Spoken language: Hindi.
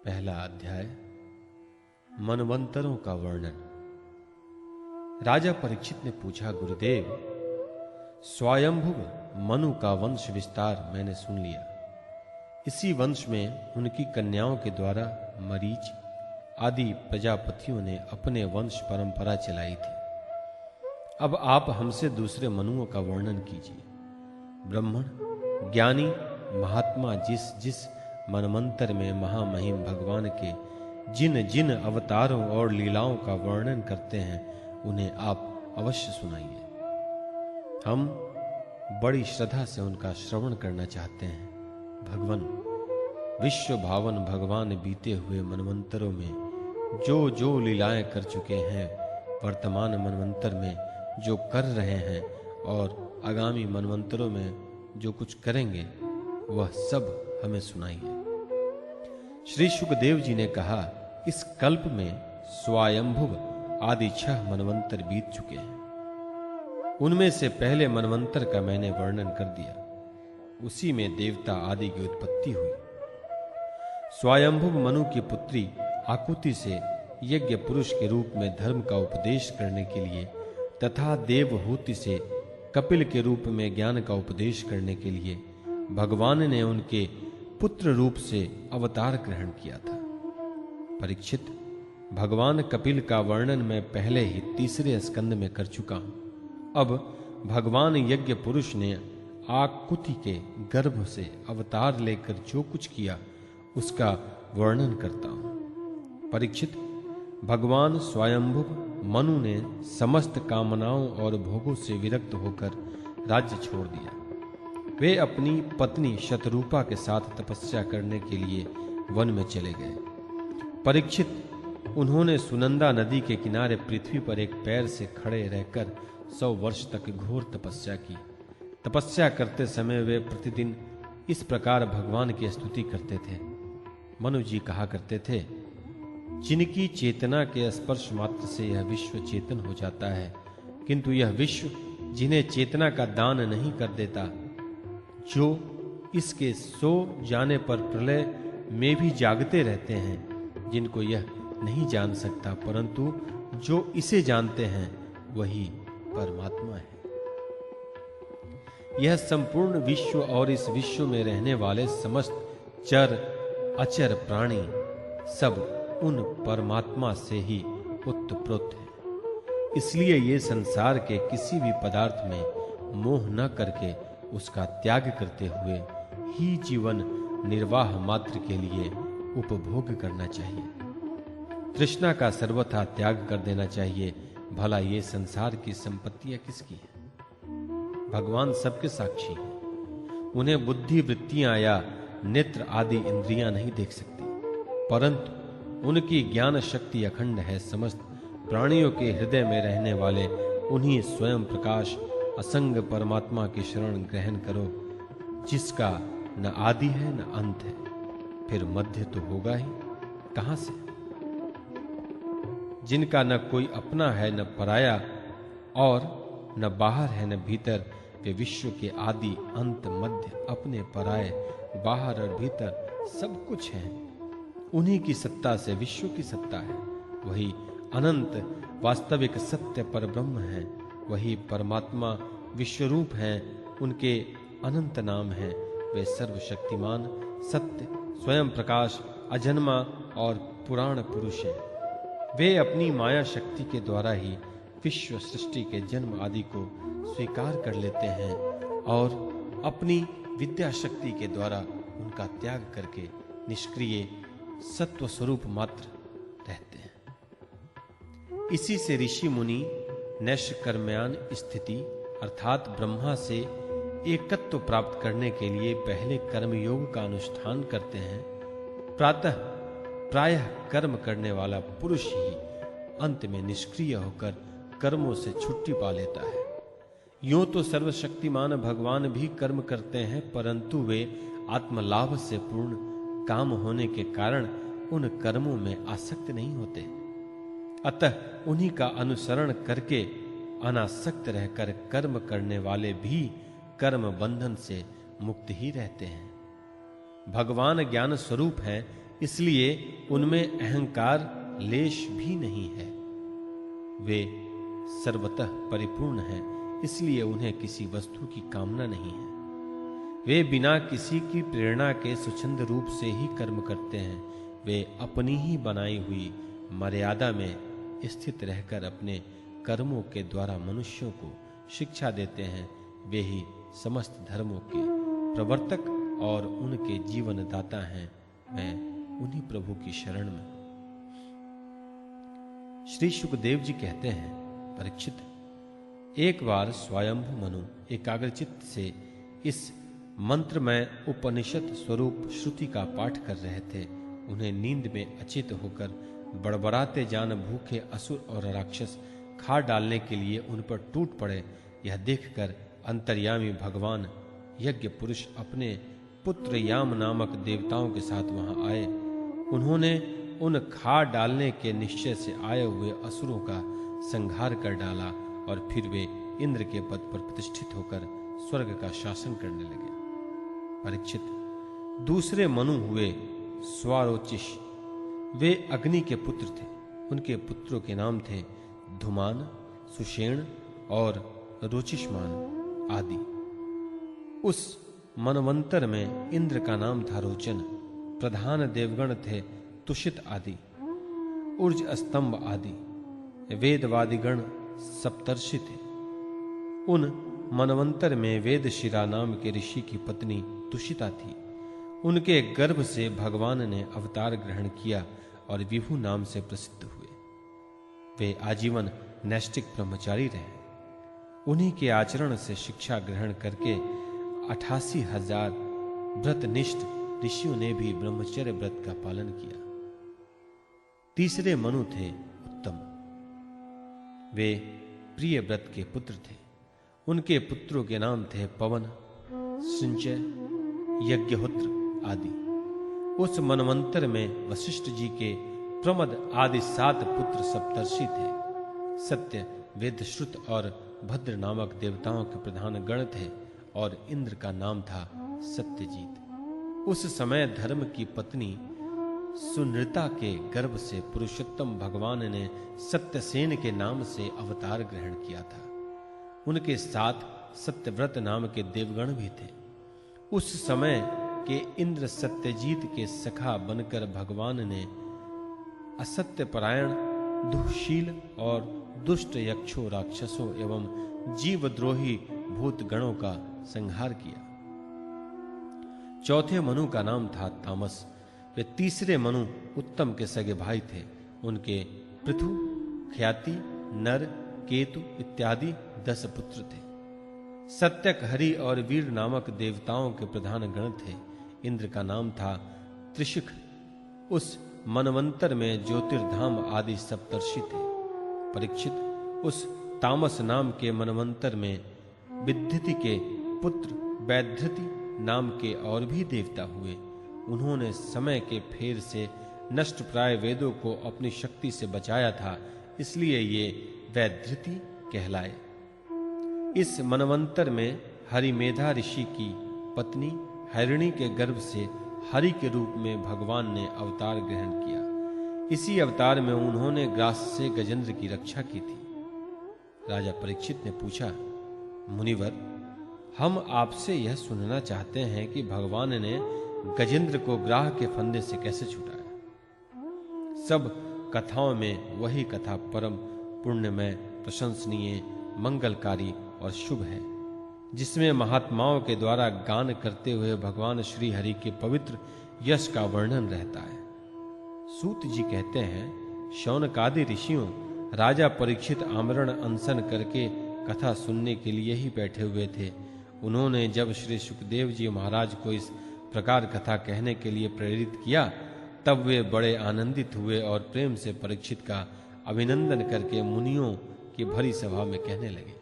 पहला अध्याय मनवंतरों का वर्णन। राजा परीक्षित ने पूछा, गुरुदेव, स्वयंभुव मनु का वंश विस्तार मैंने सुन लिया। इसी वंश में उनकी कन्याओं के द्वारा मरीच आदि प्रजापतियों ने अपने वंश परंपरा चलाई थी। अब आप हमसे दूसरे मनुओं का वर्णन कीजिए। ब्राह्मण ज्ञानी महात्मा जिस जिस मनमंत्र में महामहिम भगवान के जिन जिन अवतारों और लीलाओं का वर्णन करते हैं उन्हें आप अवश्य सुनाइए। हम बड़ी श्रद्धा से उनका श्रवण करना चाहते हैं। भगवान विश्व भावन भगवान बीते हुए मनवंतरों में जो जो लीलाएं कर चुके हैं, वर्तमान मनवंतर में जो कर रहे हैं और आगामी मनवंतरों में जो कुछ करेंगे वह सब हमें सुनाइए। श्री सुखदेव जी ने कहा, इस कल्प में स्वयंभुव आदि 6 मनवंतर बीत चुके हैं। उनमें से पहले मनवंतर का मैंने वर्णन कर दिया। उसी में देवता आदि की उत्पत्ति हुई। स्वयंभुव मनु की पुत्री आकुति से यज्ञ पुरुष के रूप में धर्म का उपदेश करने के लिए तथा देवहूति से कपिल के रूप में ज्ञान का उपदेश करने के लिए भगवान ने उनके पुत्र रूप से अवतार ग्रहण किया था। परीक्षित, भगवान कपिल का वर्णन मैं पहले ही 3 स्कंद में कर चुका हूं। अब भगवान यज्ञ पुरुष ने आकुति के गर्भ से अवतार लेकर जो कुछ किया उसका वर्णन करता हूं। परीक्षित, भगवान स्वयंभुव मनु ने समस्त कामनाओं और भोगों से विरक्त होकर राज्य छोड़ दिया। वे अपनी पत्नी शतरूपा के साथ तपस्या करने के लिए वन में चले गए। परीक्षित, उन्होंने सुनंदा नदी के किनारे पृथ्वी पर एक पैर से खड़े रहकर 100 वर्ष तक घोर तपस्या की। तपस्या करते समय वे प्रतिदिन इस प्रकार भगवान की स्तुति करते थे। मनु जी कहा करते थे, जिनकी चेतना के स्पर्श मात्र से यह विश्व चेतन हो जाता है, किंतु यह विश्व जिन्हें चेतना का दान नहीं कर देता, जो इसके सो जाने पर प्रलय में भी जागते रहते हैं, जिनको यह नहीं जान सकता परंतु जो इसे जानते हैं वही परमात्मा है। यह संपूर्ण विश्व और इस विश्व में रहने वाले समस्त चर अचर प्राणी सब उन परमात्मा से ही उत्पन्न है। इसलिए ये संसार के किसी भी पदार्थ में मोह न करके उसका त्याग करते हुए ही जीवन निर्वाह मात्र के लिए उपभोग करना चाहिए। तृष्णा का सर्वथा त्याग कर देना चाहिए। भला ये संसार की संपत्तियां किसकी हैं? भगवान सबके साक्षी हैं। उन्हें बुद्धि वृत्तियां या नेत्र आदि इंद्रियां नहीं देख सकती, परंतु उनकी ज्ञान शक्ति अखंड है। समस्त प्राणियों के हृदय में रहने वाले उन्हीं स्वयं प्रकाश असंग परमात्मा की शरण ग्रहण करो, जिसका न आदि है न अंत है। फिर मध्य तो होगा ही कहां से? जिनका न कोई अपना है न पराया और न बाहर है न भीतर, वे विश्व के आदि अंत मध्य अपने पराये बाहर और भीतर सब कुछ है। उन्हीं की सत्ता से विश्व की सत्ता है। वही अनंत वास्तविक सत्य पर ब्रह्म है। वही परमात्मा विश्वरूप हैं। उनके अनंत नाम हैं। वे सर्वशक्तिमान सत्य स्वयं प्रकाश अजन्मा और पुराण पुरुष हैं। वे अपनी माया शक्ति के द्वारा ही विश्व सृष्टि के जन्म आदि को स्वीकार कर लेते हैं और अपनी विद्या शक्ति के द्वारा उनका त्याग करके निष्क्रिय सत्व स्वरूप मात्र रहते हैं। इसी से ऋषि मुनि नैष्कर्म्यान स्थिति अर्थात ब्रह्मा से एकत्व प्राप्त करने के लिए पहले कर्मयोग का अनुष्ठान करते हैं। प्रायः कर्म करने वाला पुरुष ही अंत में निष्क्रिय होकर कर्मों से छुट्टी पा लेता है। यूं तो सर्वशक्तिमान भगवान भी कर्म करते हैं, परंतु वे आत्मलाभ से पूर्ण काम होने के कारण उन कर्मों में आसक्त नहीं होते। अतः उन्हीं का अनुसरण करके अनासक्त रहकर कर्म करने वाले भी कर्म बंधन से मुक्त ही रहते हैं। भगवान ज्ञान स्वरूप हैं, इसलिए उनमें अहंकार लेश भी नहीं है। वे सर्वतः परिपूर्ण हैं, इसलिए उन्हें किसी वस्तु की कामना नहीं है। वे बिना किसी की प्रेरणा के स्वच्छंद रूप से ही कर्म करते हैं। वे अपनी ही बनाई हुई मर्यादा में स्थित रहकर अपने कर्मों के द्वारा मनुष्यों को शिक्षा देते हैं। वे ही समस्त धर्मों के प्रवर्तक और उनके जीवन दाता हैं। मैं उन्हीं प्रभु की शरण में हूं। श्री शुकदेव जी कहते हैं, परीक्षित, एक बार स्वयंभु मनु एकाग्रचित्त से इस मंत्रमय उपनिषद स्वरूप श्रुति का पाठ कर रहे थे। उन्हें नींद में अचेत होकर बड़बड़ाते जान भूखे असुर और राक्षस खा डालने के लिए उन पर टूट पड़े। यह देखकर अंतर्यामी भगवान यज्ञ पुरुष अपने पुत्र याम नामक देवताओं के साथ वहां आए। उन्होंने उन खा डालने के निश्चय से आए हुए असुरों का संहार कर डाला और फिर वे इंद्र के पद पर प्रतिष्ठित होकर स्वर्ग का शासन करने लगे। परीक्षित, दूसरे मनु हुए स्वारोचिष। वे अग्नि के पुत्र थे। उनके पुत्रों के नाम थे धुमान, सुषेण और रोचिष्मान आदि। उस मनवंतर में इंद्र का नाम था रोचन। प्रधान देवगण थे तुषित आदि, ऊर्ज स्तंभ आदि। वेदवादिगण सप्तर्षि थे। उन मनवंतर में वेदशिरा नाम के ऋषि की पत्नी तुषिता थी। उनके गर्भ से भगवान ने अवतार ग्रहण किया और विभु नाम से प्रसिद्ध हुए। वे आजीवन नैष्टिक ब्रह्मचारी रहे। उन्हीं के आचरण से शिक्षा ग्रहण करके 88,000 व्रतनिष्ठ ऋषियों ने भी ब्रह्मचर्य व्रत का पालन किया। तीसरे मनु थे उत्तम। वे प्रिय व्रत के पुत्र थे। उनके पुत्रों के नाम थे पवन, सिंचय, यज्ञहोत्र आदि। उस मनवंतर में वशिष्ठ जी के प्रमद आदि 7 पुत्र सप्तर्षि थे। सत्य, वेदश्रुत और भद्र नामक देवताओं के प्रधान गण थे और इंद्र का नाम था सत्यजीत। उस समय धर्म की पत्नी सुनृता के गर्भ से पुरुषोत्तम भगवान ने सत्यसेन के नाम से अवतार ग्रहण किया था। उनके साथ सत्यव्रत नाम के देवगण भी थे। उस समय के इंद्र सत्यजीत के सखा बनकर भगवान ने असत्यपरायण, दुःशील और दुष्ट यक्षों, राक्षसों एवं जीवद्रोही भूत गणों का संहार किया। चौथे मनु का नाम था तामस। वे तीसरे मनु उत्तम के सगे भाई थे। उनके पृथु, ख्याति, नर, केतु इत्यादि 10 पुत्र थे। सत्यक, हरि और वीर नामक देवताओं के प्रधान गण थे। इंद्र का नाम था त्रिशिख। उस मनवंतर में ज्योतिर्धाम आदि सप्तर्षि थे। परीक्षित, उस तामस नाम के मनवंतर में विद्युति के पुत्र वैधृति नाम के और भी देवता हुए। उन्होंने समय के फेर से नष्ट प्राय वेदों को अपनी शक्ति से बचाया था, इसलिए ये वैधृति कहलाए। इस मनवंतर में हरिमेधा ऋषि की पत्नी हरिणी के गर्भ से हरि के रूप में भगवान ने अवतार ग्रहण किया। इसी अवतार में उन्होंने ग्रास से गजेंद्र की रक्षा की थी। राजा परीक्षित ने पूछा, मुनिवर, हम आपसे यह सुनना चाहते हैं कि भगवान ने गजेंद्र को ग्राह के फंदे से कैसे छुड़ाया। सब कथाओं में वही कथा परम पुण्यमय, प्रशंसनीय, मंगलकारी और शुभ है, जिसमें महात्माओं के द्वारा गान करते हुए भगवान श्री हरि के पवित्र यश का वर्णन रहता है। सूत जी कहते हैं, शौनकादि ऋषियों राजा परीक्षित आमरण अनशन करके कथा सुनने के लिए ही बैठे हुए थे। उन्होंने जब श्री सुखदेव जी महाराज को इस प्रकार कथा कहने के लिए प्रेरित किया, तब वे बड़े आनंदित हुए और प्रेम से परीक्षित का अभिनंदन करके मुनियों की भरी सभा में कहने लगे,